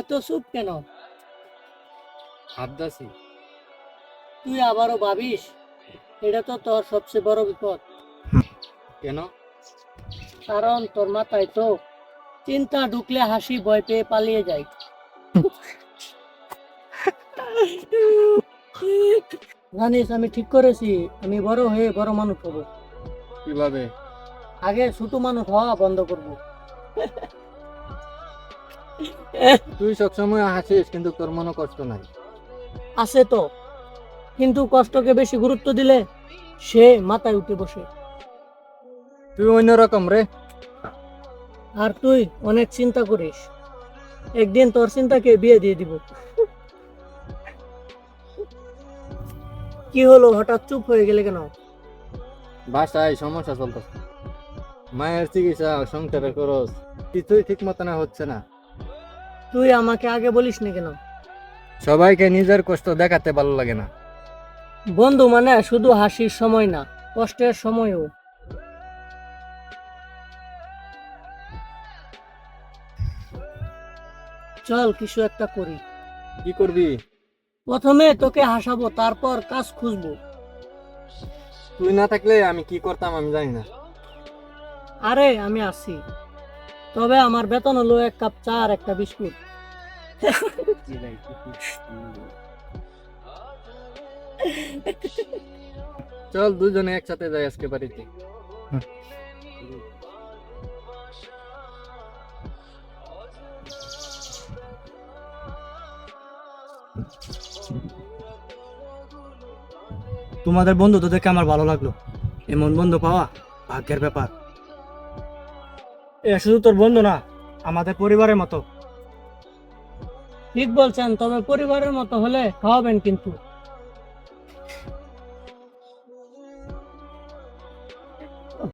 এত চুপ কেন? ভাবতাছি। তুই আবারও ভাবিস? এটা তো তোর সবচেয়ে বড় বিপদ। কেন? কারণ তোর মাথায় তো চিন্তা ঢুকলে হাসি ভয় পেয়ে পালিয়ে যায়। জানিস, আমি ঠিক করেছি, আমি বড় হয়ে বড় মানুষ হব। কিভাবে? আগে ছোট মানুষ হওয়া বন্ধ করব। তুই সবসময় হাসিস কিন্তু তোর মনে কষ্ট নাই। আছে তো, কিন্তু কষ্টকে বেশি গুরুত্ব দিলে সে মাথায় উঠে বসে। তুই অন্যরকম রে। আর তুই অনেক চিন্তা করিস, একদিন তোর চিন্তাকে বিয়ে দিয়ে দিব। কি হলো, হঠাৎ চুপ হয়ে গেলে কেন? বাসায় সমস্যা চলতেছে। মায়ের চিকিৎসা, সংসারের খরচ, কিছুই ঠিক মতো না হচ্ছে না। তুই আমাকে আগে বলিস না কেন? সবাইকে নিজের কষ্ট দেখাতে ভালো লাগে না। বন্ধু মানে শুধু হাসির সময় না, কষ্টের সময়ও। চল কিছু একটা করি। কি করবি? প্রথমে তোকে হাসাবো, তারপর কাজ খুঁজবো। তুই না থাকলে আমি কি করতাম আমি জানি না। আরে আমি আছি, তবে আমার বেতন হলো 1 কাপ চা আর একটা বিস্কুট। চল দুজনে একসাথে যাই আজকে বাড়িতে। তোমাদের বন্ধু তো দেখে আমার ভালো লাগলো। এমন বন্ধু পাওয়া ভাগ্যের ব্যাপার। এ শুধু তোর বন্ধু না, আমাদের পরিবারের মতো। ঠিক বলছেন, তবে পরিবারের মতো হলে খাওয়াবেন কিন্তু।